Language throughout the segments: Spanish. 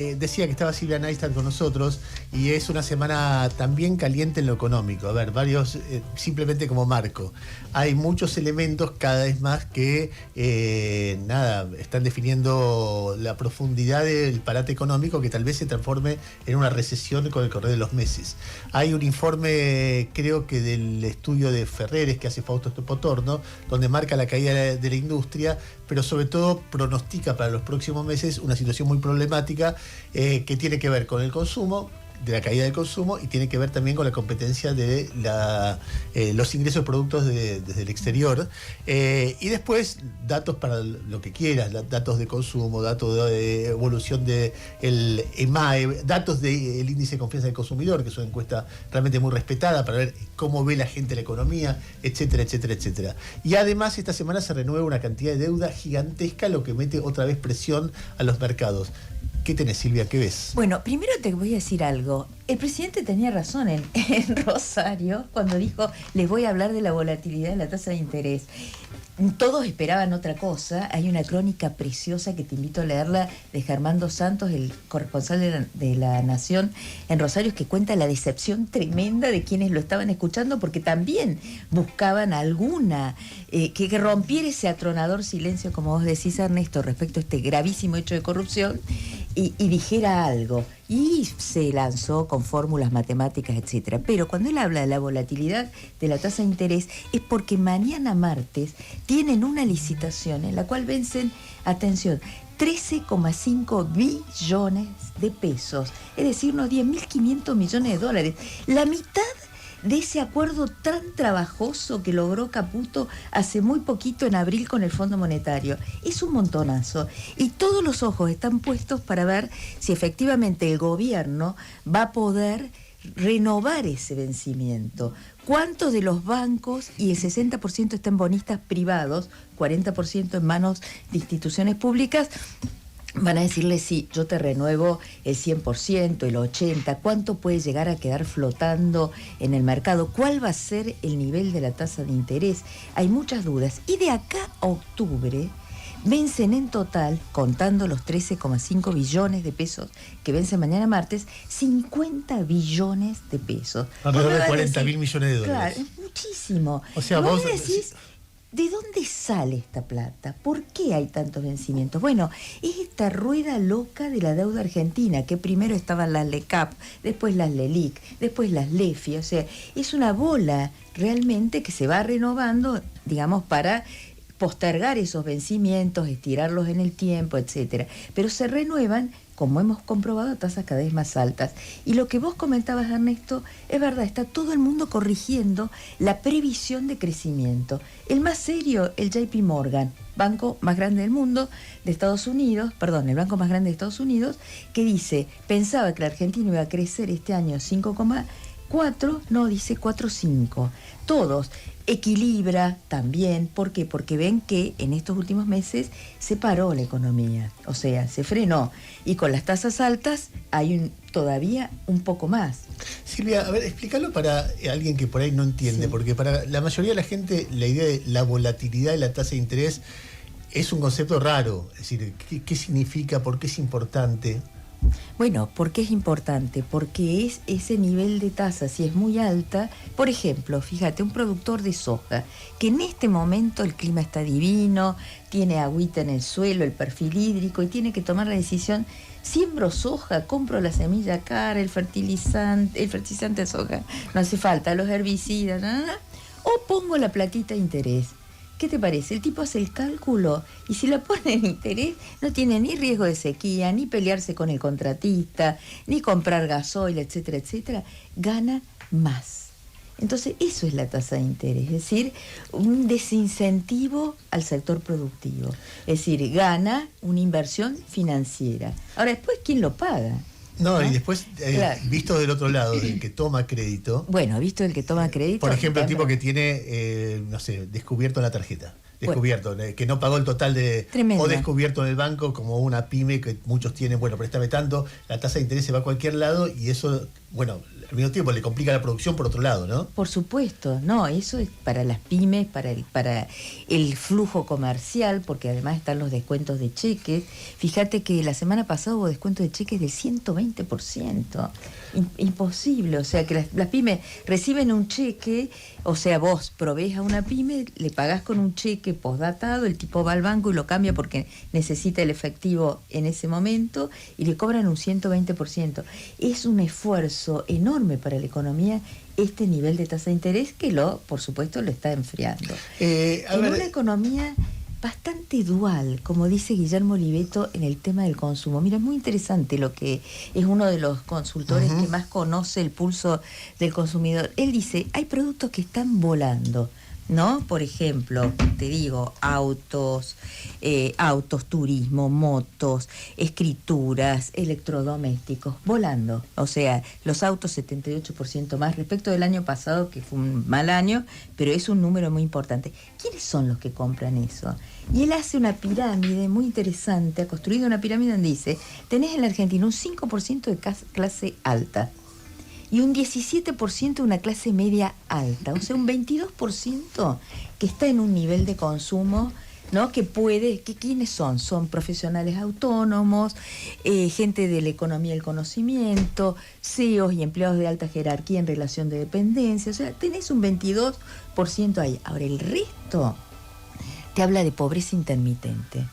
Decía que estaba Silvia Neistat con nosotros y es una semana también caliente en lo económico. A ver, varios, simplemente como marco. Hay muchos elementos cada vez más que, están definiendo la profundidad del parate económico que tal vez se transforme en una recesión con el correr de los meses. Hay un informe, creo que del estudio de Ferreres que hace Fausto Potorno, donde marca la caída de la industria, pero sobre todo pronostica para los próximos meses una situación muy problemática que tiene que ver con el consumo, de la caída del consumo, y tiene que ver también con la competencia de los ingresos de productos desde el exterior. Y después, datos para lo que quieras, datos de consumo, datos de evolución del EMAE, datos del índice de confianza del consumidor, que es una encuesta realmente muy respetada para ver cómo ve la gente la economía, etcétera, etcétera, etcétera. Y además, esta semana se renueva una cantidad de deuda gigantesca, lo que mete otra vez presión a los mercados. ¿Qué tenés, Silvia? ¿Qué ves? Bueno, primero te voy a decir algo. El presidente tenía razón en Rosario cuando dijo, les voy a hablar de la volatilidad de la tasa de interés. Todos esperaban otra cosa. Hay una crónica preciosa que te invito a leerla de Germán Dos Santos, el corresponsal de la Nación en Rosario, que cuenta la decepción tremenda de quienes lo estaban escuchando, porque también buscaban alguna que rompiera ese atronador silencio, como vos decís, Ernesto, respecto a este gravísimo hecho de corrupción, y dijera algo. Y se lanzó con fórmulas matemáticas, etcétera. Pero cuando él habla de la volatilidad de la tasa de interés, es porque mañana martes tienen una licitación en la cual vencen, atención, 13,5 billones de pesos, es decir, unos 10.500 millones de dólares. La mitad de ese acuerdo tan trabajoso que logró Caputo hace muy poquito en abril con el Fondo Monetario. Es un montonazo. Y todos los ojos están puestos para ver si efectivamente el gobierno va a poder renovar ese vencimiento. ¿Cuántos de los bancos, y el 60% está en bonistas privados, 40% en manos de instituciones públicas, van a decirle, sí, yo te renuevo el 100%, el 80%, ¿cuánto puede llegar a quedar flotando en el mercado? ¿Cuál va a ser el nivel de la tasa de interés? Hay muchas dudas. Y de acá a octubre vencen en total, contando los 13,5 billones de pesos que vencen mañana martes, 50 billones de pesos. Alrededor de 40.000 millones de dólares. Claro, es muchísimo. O sea, vos decís, ¿de dónde sale esta plata? ¿Por qué hay tantos vencimientos? Bueno, es esta rueda loca de la deuda argentina, que primero estaban las LECAP, después las LELIC, después las LEFI. O sea, es una bola realmente que se va renovando, digamos, para postergar esos vencimientos, estirarlos en el tiempo, etcétera. Pero se renuevan, como hemos comprobado, a tasas cada vez más altas. Y lo que vos comentabas, Ernesto, es verdad, está todo el mundo corrigiendo la previsión de crecimiento. El más serio, el JP Morgan, banco más grande del mundo, de Estados Unidos, el banco más grande de Estados Unidos, que dice, pensaba que la Argentina iba a crecer este año 5,4, no, dice 4,5. Todos. Equilibra también, ¿por qué? Porque ven que en estos últimos meses se paró la economía, o sea, se frenó, y con las tasas altas hay todavía un poco más. Silvia, a ver, explícalo para alguien que por ahí no entiende, sí. Porque para la mayoría de la gente la idea de la volatilidad de la tasa de interés es un concepto raro, es decir, ¿qué significa? ¿Por qué es importante? Bueno, ¿por qué es importante? Porque es ese nivel de tasa, si es muy alta, por ejemplo, fíjate, un productor de soja, que en este momento el clima está divino, tiene agüita en el suelo, el perfil hídrico, y tiene que tomar la decisión, siembro soja, compro la semilla cara, el fertilizante de soja, no hace falta, los herbicidas, o pongo la platita de interés. ¿Qué te parece? El tipo hace el cálculo y si la pone en interés no tiene ni riesgo de sequía, ni pelearse con el contratista, ni comprar gasoil, etcétera, etcétera. Gana más. Entonces eso es la tasa de interés, es decir, un desincentivo al sector productivo. Es decir, gana una inversión financiera. Ahora, después, ¿quién lo paga? No, y después, claro, visto del otro lado, del que toma crédito. Bueno, visto el que toma crédito. Por ejemplo, el tipo que tiene, descubierto la tarjeta. descubierto, que no pagó el total Tremendo. o descubierto en el banco como una pyme que muchos tienen, bueno, préstame tanto, la tasa de interés se va a cualquier lado y eso, bueno, al mismo tiempo le complica la producción por otro lado, ¿no? Por supuesto, no, eso es para las pymes, para el flujo comercial, porque además están los descuentos de cheques. Fíjate que la semana pasada hubo descuentos de cheques del 120%. Imposible, o sea que las pymes reciben un cheque, o sea, vos provees a una pyme, le pagás con un cheque postdatado, el tipo va al banco y lo cambia porque necesita el efectivo en ese momento y le cobran un 120%. Es un esfuerzo enorme para la economía este nivel de tasa de interés que por supuesto, lo está enfriando. Una economía bastante dual, como dice Guillermo Oliveto en el tema del consumo. Mira, es muy interesante lo que es uno de los consultores que más conoce el pulso del consumidor. Él dice, hay productos que están volando, ¿no? Por ejemplo, te digo, autos, turismo, motos, escrituras, electrodomésticos, volando. O sea, los autos 78% más respecto del año pasado, que fue un mal año, pero es un número muy importante. ¿Quiénes son los que compran eso? Y él hace una pirámide muy interesante, ha construido una pirámide donde dice, tenés en la Argentina un 5% de clase alta, y un 17% de una clase media alta, o sea, un 22% que está en un nivel de consumo, ¿no? ¿Quiénes son? Son profesionales autónomos, gente de la economía del conocimiento, CEOs y empleados de alta jerarquía en relación de dependencia, o sea, tenés un 22% ahí. Ahora, el resto te habla de pobreza intermitente.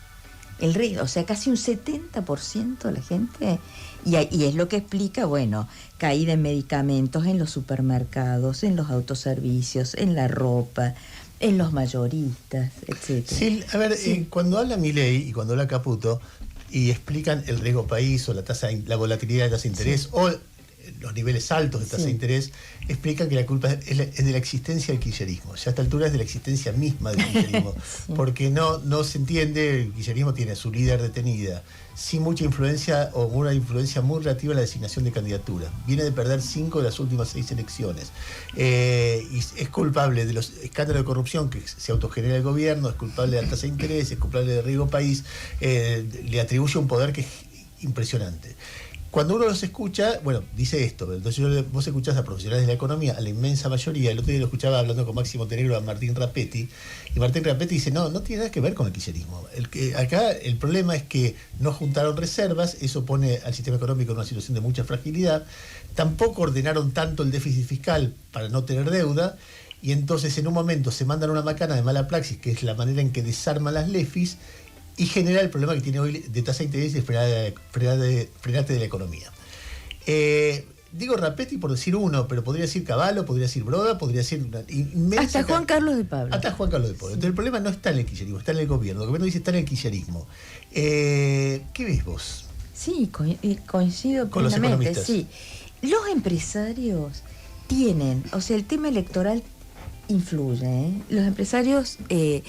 El resto, o sea, casi un 70% de la gente, y es lo que explica, bueno, caída en medicamentos, en los supermercados, en los autoservicios, en la ropa, en los mayoristas, etc. Sí, a ver, cuando habla Milei y cuando habla Caputo y explican el riesgo país o la volatilidad de tasa de interés o los niveles altos de tasa de interés, explican que la culpa es de la existencia del kirchnerismo. Ya a esta altura es de la existencia misma del kirchnerismo, porque no se entiende, el kirchnerismo tiene a su líder detenida, sin mucha influencia o una influencia muy relativa en la designación de candidatura. Viene de perder 5 de las últimas 6 elecciones. Y es culpable de los escándalos de corrupción que se autogenera el gobierno, es culpable de la tasa de interés, es culpable de riesgo país, le atribuye un poder que es impresionante. Cuando uno los escucha, bueno, dice esto, entonces vos escuchás a profesionales de la economía, a la inmensa mayoría. El otro día lo escuchaba hablando con Máximo Tenegro a Martín Rapetti, y Martín Rapetti dice, no tiene nada que ver con el kirchnerismo. Acá el problema es que no juntaron reservas, eso pone al sistema económico en una situación de mucha fragilidad, tampoco ordenaron tanto el déficit fiscal para no tener deuda, y entonces en un momento se mandan una macana de mala praxis, que es la manera en que desarman las LEFIs, y genera el problema que tiene hoy de tasa de interés y frenate de la economía. Digo Rapetti por decir uno, pero podría decir Cavallo, podría decir Broda, podría decir una inmensa... Hasta Juan Carlos de Pablo. Hasta Juan Carlos de Pablo. Entonces el problema no está en el kirchnerismo, está en el gobierno. El gobierno dice está en el kirchnerismo. ¿Qué ves vos? Sí, coincido con plenamente. Los sí. Los empresarios tienen, o sea, el tema electoral influye, ¿eh? Los empresarios te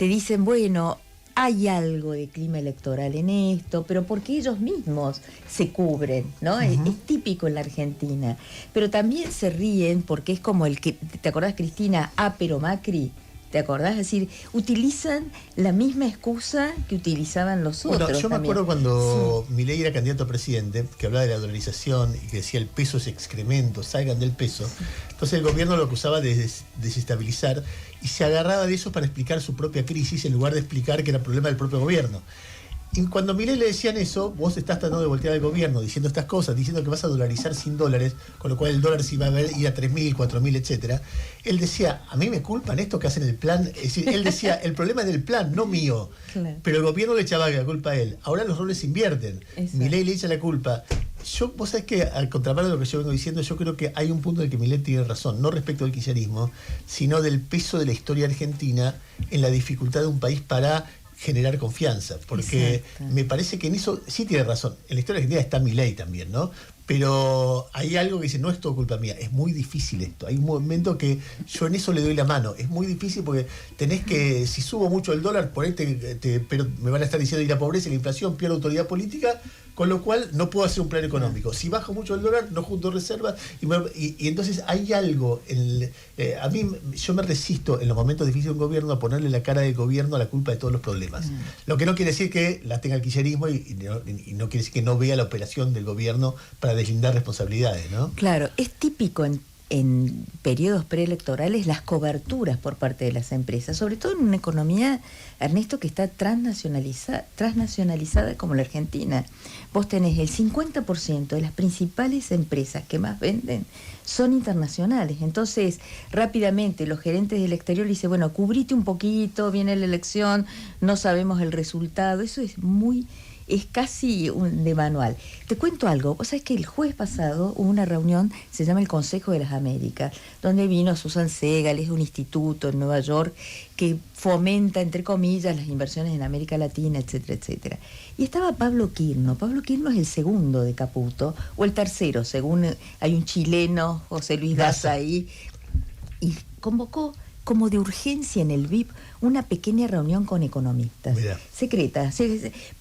dicen, bueno, hay algo de clima electoral en esto, pero porque ellos mismos se cubren, ¿no? Es típico en la Argentina. Pero también se ríen porque es como el que, ¿te acordás, Cristina? Pero Macri, ¿te acordás? Es decir, utilizan la misma excusa que utilizaban los otros. Bueno, yo me también. acuerdo cuando Milei era candidato a presidente, que hablaba de la dolarización y que decía el peso es excremento, salgan del peso. Entonces el gobierno lo acusaba de desestabilizar y se agarraba de eso para explicar su propia crisis en lugar de explicar que era problema del propio gobierno. Y cuando a Milei le decían eso, vos estás tratando de voltear al gobierno diciendo estas cosas, diciendo que vas a dolarizar sin dólares, con lo cual el dólar se iba a ir a 3.000, 4.000, etcétera. Él decía, a mí me culpan esto que hacen el plan. Es decir, él decía, el problema es del plan, no mío. Claro. Pero el gobierno le echaba la culpa a él. Ahora los roles se invierten. Milei le echa la culpa. Vos sabés que, al contrario de lo que yo vengo diciendo, yo creo que hay un punto en el que Milei tiene razón, no respecto al kirchnerismo, sino del peso de la historia argentina en la dificultad de un país para generar confianza, porque Exacto. Me parece que en eso sí tiene razón. En la historia argentina está Milei también, ¿no? Pero hay algo que dice, no es todo culpa mía, es muy difícil esto. Hay un momento que yo en eso le doy la mano. Es muy difícil porque tenés que, si subo mucho el dólar, por ahí pero me van a estar diciendo, y la pobreza y la inflación, pierdo autoridad política, con lo cual no puedo hacer un plan económico. Si baja mucho el dólar, no junto reservas, y entonces hay algo, a mí yo me resisto en los momentos difíciles de un gobierno a ponerle la cara del gobierno a la culpa de todos los problemas. Lo que no quiere decir que la tenga el kirchnerismo y no quiere decir que no vea la operación del gobierno para deslindar responsabilidades, ¿no? Claro, es típico en periodos preelectorales las coberturas por parte de las empresas, sobre todo en una economía, Ernesto, que está transnacionalizada como la Argentina. Vos tenés el 50% de las principales empresas que más venden son internacionales. Entonces, rápidamente los gerentes del exterior dicen, bueno, cubrite un poquito, viene la elección, no sabemos el resultado. Eso es casi de manual. Te cuento algo. Vos sabés que el jueves pasado hubo una reunión, se llama el Consejo de las Américas, donde vino Susan Segal, es un instituto en Nueva York que fomenta, entre comillas, las inversiones en América Latina, etcétera, etcétera. Y estaba Pablo Quirno. Pablo Quirno es el segundo de Caputo, o el tercero, según hay un chileno, José Luis Daza ahí, y convocó como de urgencia en el VIP una pequeña reunión con economistas. Mirá. Secreta,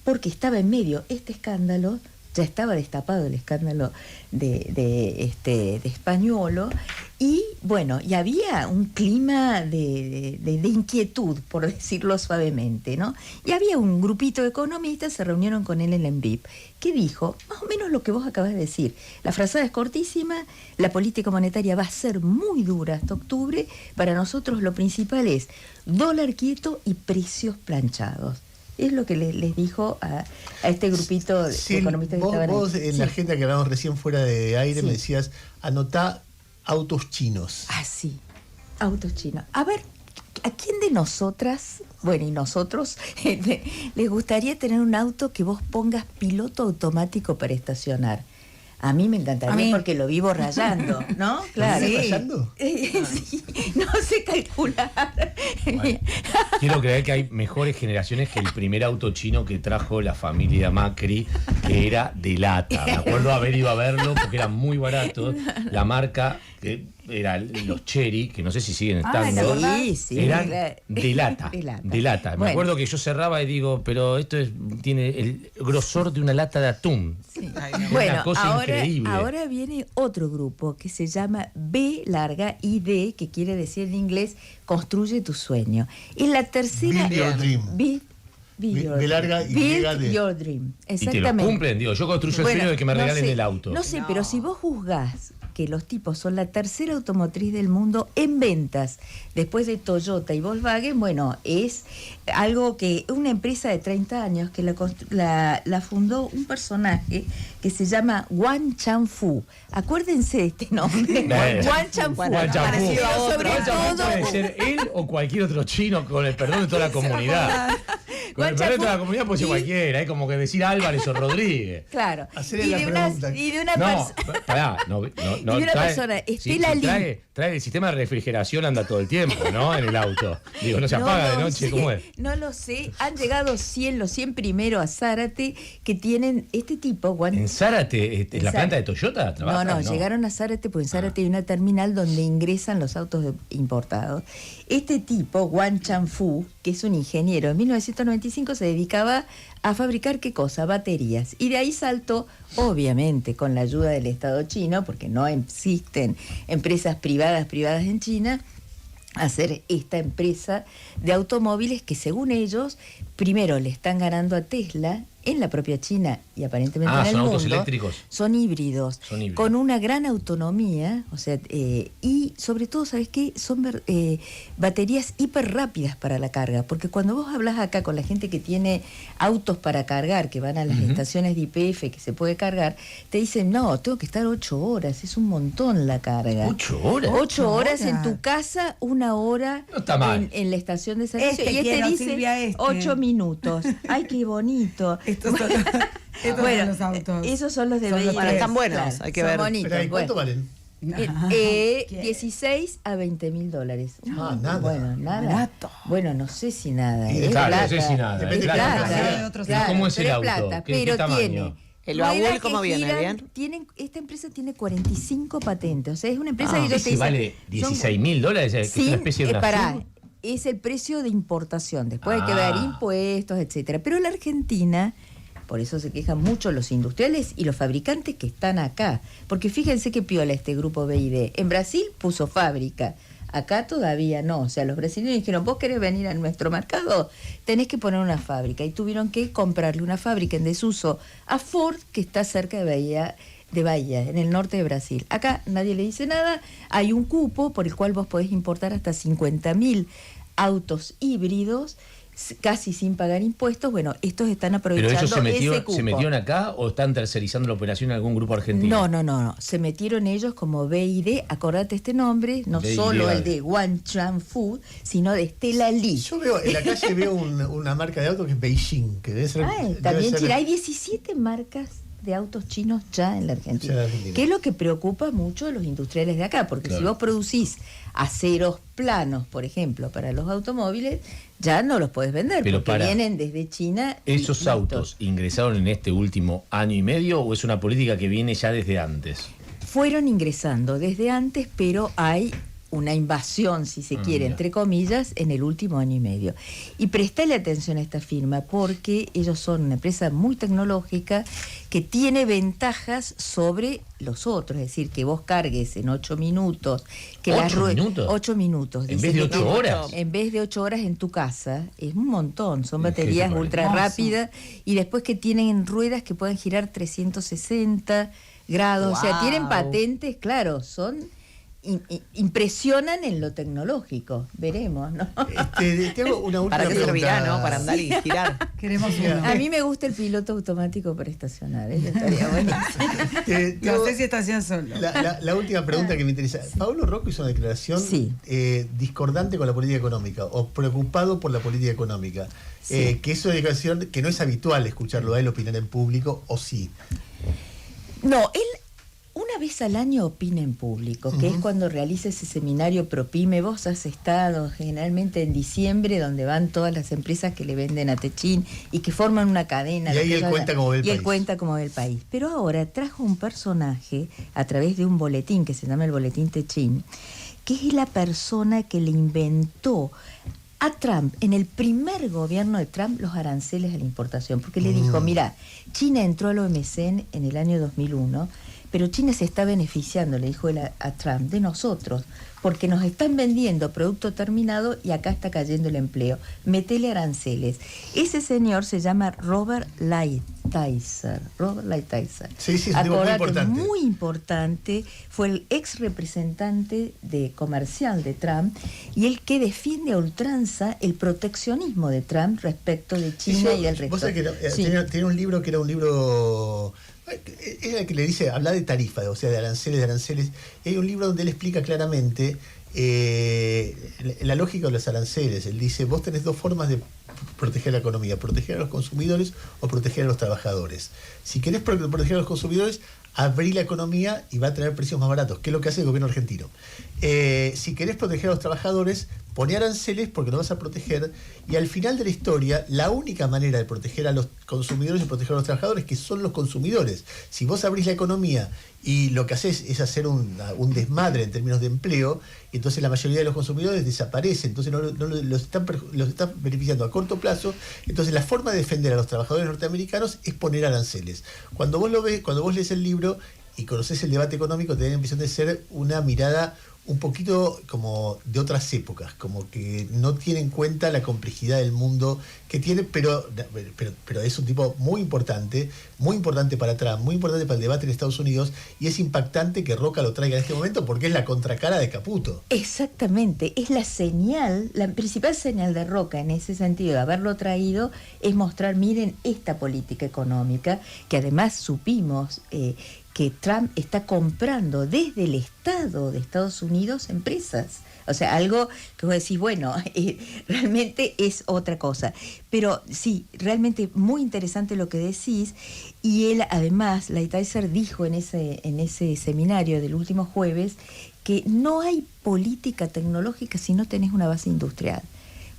porque estaba en medio este escándalo, ya estaba destapado el escándalo de Españolo, y bueno, y había un clima de inquietud, por decirlo suavemente, ¿no? Y había un grupito de economistas, se reunieron con él en la ENVIP, que dijo más o menos lo que vos acabas de decir. La frazada es cortísima, la política monetaria va a ser muy dura hasta octubre, para nosotros lo principal es dólar quieto y precios planchados. Es lo que les dijo a este grupito de economistas que estaban ahí. Vos en la agenda que hablamos recién fuera de aire me decías, anotá autos chinos. Ah, sí, autos chinos. A ver, ¿a quién de nosotras, bueno, y nosotros, les gustaría tener un auto que vos pongas piloto automático para estacionar? A mí me encantaría porque lo vivo rayando, ¿no? Claro. ¿Lo rayando? Sí, no sé calcular. Bueno, quiero creer que hay mejores generaciones que el primer auto chino que trajo la familia Macri, que era de lata. Me acuerdo haber ido a verlo porque era muy barato. La marca, que eran los Chery, que no sé si siguen estando, eran de lata. De lata. Me acuerdo que yo cerraba y digo, pero esto tiene el grosor de una lata de atún. Sí. Bueno, una cosa increíble. Ahora viene otro grupo que se llama BID, que quiere decir en inglés construye tu sueño. Y la tercera... Build your dream. Build your dream. Exactamente. Y te lo cumplen, digo, yo construyo el sueño de que me regalen el auto. No sé, pero si vos juzgás que los tipos son la tercera automotriz del mundo en ventas, después de Toyota y Volkswagen, bueno, es algo que una empresa de 30 años que la fundó un personaje que se llama Wang Changfu. Acuérdense de este nombre. Wang Changfu. Parecido a otro. Sobre todo puede ser él o cualquier otro chino, con el perdón de toda la comunidad. Con el perdón de toda la comunidad puede ser cualquiera, es como que decir Álvarez o Rodríguez. Claro. Y de una persona. No, y una persona, Estela Lim. Trae el sistema de refrigeración, anda todo el tiempo, ¿no? En el auto. Digo, no se apaga de noche, ¿cómo es? No lo sé. Han llegado los 100 primero a Zárate, que tienen este tipo. ¿En Zárate? ¿En la planta de Toyota trabajan? No, llegaron a Zárate, porque en Zárate hay una terminal donde ingresan los autos importados. Este tipo, Wang Changfu, que es un ingeniero, en 1995 se dedicaba a fabricar, ¿qué cosa? Baterías. Y de ahí saltó, obviamente, con la ayuda del Estado chino, porque no existen empresas privadas en China, a hacer esta empresa de automóviles que, según ellos, primero le están ganando a Tesla en la propia China y aparentemente en el mundo. ¿Son autos eléctricos? Son híbridos, con una gran autonomía, o sea, y sobre todo, ¿sabes qué? Son baterías hiper rápidas para la carga, porque cuando vos hablas acá con la gente que tiene autos para cargar, que van a las estaciones de YPF, que se puede cargar, te dicen, no, tengo que estar 8 horas, es un montón la carga. ¿8 horas? 8 horas en tu casa, 1 hora no está mal. En la estación de servicio. Y dice 8 minutos. Ay, qué bonito. Estos son los autos. Esos son los de BID. Bueno, están buenos, hay que ver. Bonitos, ¿Pero cuánto valen? 16 a $20,000. Nada. Bueno, nada. Barato. Bueno, no sé si nada. Claro, no sé si nada. Depende de Plata. ¿Cómo es el Pero auto? Plata, ¿Qué pero tamaño? tiene. ¿El baúl cómo viene? ¿Bien? Esta empresa tiene 45 patentes. O sea, es una empresa que yo te si dice, vale $16,000, que es una especie de una es el precio de importación. Después hay que ver impuestos, etcétera. Pero la Argentina, Por eso se quejan mucho los industriales y los fabricantes que están acá. Porque fíjense qué piola este grupo BID. En Brasil puso fábrica. Acá todavía no. O sea, los brasileños dijeron, vos querés venir a nuestro mercado, tenés que poner una fábrica. Y tuvieron que comprarle una fábrica en desuso a Ford, que está cerca de Bahía, en el norte de Brasil. Acá nadie le dice nada. Hay un cupo por el cual vos podés importar hasta 50.000 autos híbridos casi sin pagar impuestos. Bueno, estos están aprovechando ese cupo. ¿Se metieron acá o están tercerizando la operación en algún grupo argentino? No. Se metieron ellos como BID. Acordate este nombre, no BID, solo el de Wanchang Food, sino de Stella Lee. Yo veo, en la calle veo una marca de auto que es Beijing, que debe ser... También China. Hay 17 marcas de autos chinos ya en la Argentina. Que es lo que preocupa mucho a los industriales de acá, porque si vos producís aceros planos, por ejemplo, para los automóviles, ya no los podés vender, porque vienen desde China. ¿Esos autos ingresaron en este último año y medio o es una política que viene ya desde antes? Fueron ingresando desde antes, pero hay una invasión, si se quiere, entre comillas, en el último año y medio. Y prestale atención a esta firma, porque ellos son una empresa muy tecnológica que tiene ventajas sobre los otros, es decir, que vos cargues en 8 minutos. Que ¿8 minutos? 8 minutos. ¿En vez de 8 horas? En vez de 8 horas en tu casa, es un montón, son baterías ultra rápidas, y después que tienen ruedas que pueden girar 360 grados, Wow. o sea, tienen patentes, claro, son... impresionan en lo tecnológico, veremos, ¿no? Te hago una última ¿Para qué pregunta. servirá, no? Para andar y girar. Queremos uno. A mí me gusta el piloto automático para estacionar, estaría buenísimo. No sé si estación solo. La última pregunta que me interesa. Pablo Rocco hizo una declaración discordante con la política económica o preocupado por la política económica. Que es una declaración que no es habitual escucharlo a él opinar en público, ¿o sí? No, él una vez al año opina en público, que es cuando realiza ese seminario ProPyme. Vos has estado generalmente en diciembre, donde van todas las empresas que le venden a Techin y que forman una cadena. Y ahí él cuenta cómo ve el país. Y él cuenta cómo ve el país. Pero ahora trajo un personaje a través de un boletín que se llama el Boletín Techin, que es la persona que le inventó a Trump, en el primer gobierno de Trump, los aranceles a la importación. Porque le dijo, mira, China entró al OMC en el año 2001, pero China se está beneficiando, le dijo él a Trump, de nosotros, porque nos están vendiendo producto terminado y acá está cayendo el empleo. Metele aranceles. Ese señor se llama Robert Lighthizer. Sí, es un tipo muy importante. Muy importante. Fue el ex representante comercial de Trump y el que defiende a ultranza el proteccionismo de Trump respecto de China y del resto. Vos sabés que tenía un libro que era un libro... Era el que le dice, habla de tarifa, o sea, de aranceles. Y hay un libro donde él explica claramente la lógica de los aranceles. Él dice, vos tenés dos formas de proteger la economía: proteger a los consumidores o proteger a los trabajadores. Si querés proteger a los consumidores, abrí la economía y va a traer precios más baratos, que es lo que hace el gobierno argentino. Si querés proteger a los trabajadores, poné aranceles porque no vas a proteger, y al final de la historia, la única manera de proteger a los consumidores es proteger a los trabajadores, que son los consumidores. Si vos abrís la economía y lo que haces es hacer un desmadre en términos de empleo, entonces la mayoría de los consumidores desaparecen, entonces no los están beneficiando a corto plazo. Entonces la forma de defender a los trabajadores norteamericanos es poner aranceles. Cuando vos lo ves, cuando vos lees el libro y conocés el debate económico, te da la impresión de ser una mirada un poquito como de otras épocas, como que no tiene en cuenta la complejidad del mundo que tiene, pero es un tipo muy importante para Trump, muy importante para el debate en Estados Unidos, y es impactante que Roca lo traiga en este momento porque es la contracara de Caputo. Exactamente, es la señal, la principal señal de Roca en ese sentido de haberlo traído es mostrar, miren esta política económica, que además supimos que Trump está comprando desde el Estado de Estados Unidos empresas. O sea, algo que vos decís, bueno, realmente es otra cosa. Pero sí, realmente muy interesante lo que decís. Y él, además, Lighthizer dijo en ese seminario del último jueves que no hay política tecnológica si no tenés una base industrial.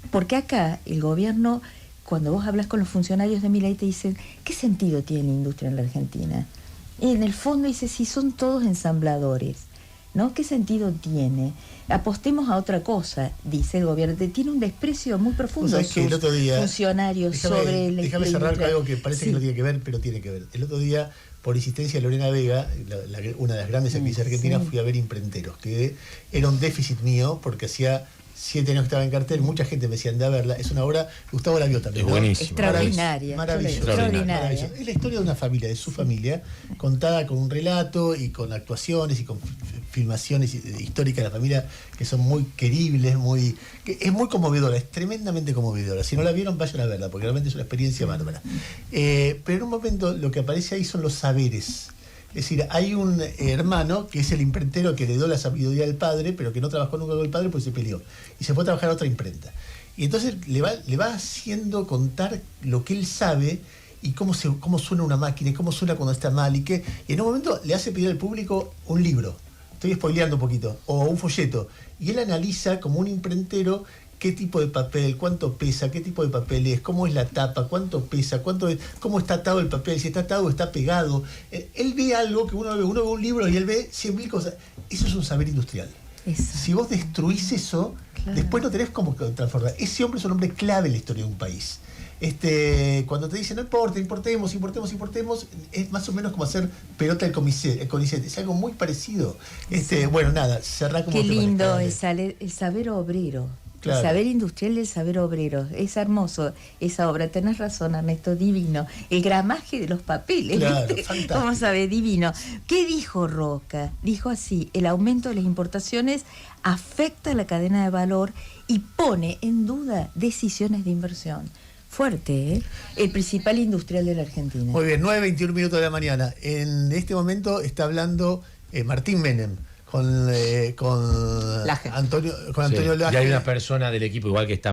Porque acá el gobierno, cuando vos hablas con los funcionarios de Milei, te dicen, ¿qué sentido tiene industria en la Argentina? Y en el fondo dice, sí, son todos ensambladores. ¿no? ¿Qué sentido tiene? Apostemos a otra cosa, dice el gobierno. Tiene un desprecio muy profundo Vos sabés que el otro día, funcionarios sobre la déjame cerrar con algo que parece sí. que no tiene que ver, pero tiene que ver. El otro día, por insistencia de Lorena Vega, una de las grandes actrices argentinas, sí. fui a ver Imprenteros, que era un déficit mío, porque hacía 7 años que estaba en cartel, mucha gente me decía, anda a verla. Es una obra, Gustavo la vio también, Es ¿no? buenísimo. Extraordinaria. Maravilloso. Extraordinaria. Es la historia de una familia, de su familia, contada con un relato y con actuaciones y con filmaciones históricas de la familia que son muy queribles, es muy conmovedora, es tremendamente conmovedora. Si no la vieron, vayan a verla, porque realmente es una experiencia bárbara. Pero en un momento lo que aparece ahí son los saberes. Es decir, hay un hermano que es el imprentero que heredó la sabiduría del padre, pero que no trabajó nunca con el padre porque se peleó. Y se fue a trabajar a otra imprenta. Y entonces le va haciendo contar lo que él sabe y cómo suena una máquina y cómo suena cuando está mal. Y en un momento le hace pedir al público un libro. Estoy spoileando un poquito. O un folleto. Y él analiza como un imprentero qué tipo de papel, cuánto pesa, qué tipo de papel es, cómo es la tapa, cuánto pesa, cómo está atado el papel, si está atado o está pegado. Él ve algo que uno ve un libro y él ve 100.000 cosas. Eso es un saber industrial. Eso. Si vos destruís eso, claro, después no tenés cómo transformar. Ese hombre es un hombre clave en la historia de un país. Cuando te dicen, no importa, importemos, es más o menos como hacer pelota el CONICET. Es algo muy parecido. Sí. Bueno, nada, cerrá como Qué te lindo parezca, el saber obrero. Claro. El saber industrial y el saber obrero. Es hermoso esa obra. Tenés razón, Ernesto, divino. El gramaje de los papeles. Claro, ¿viste? fantástico. ¿Cómo sabe? Divino. ¿Qué dijo Roca? Dijo así: el aumento de las importaciones afecta la cadena de valor y pone en duda decisiones de inversión. Fuerte, ¿eh? El principal industrial de la Argentina. Muy bien, 9:21 de la mañana. En este momento está hablando Martín Menem con Laje. Antonio Sí. Laje. Y hay una persona del equipo igual que está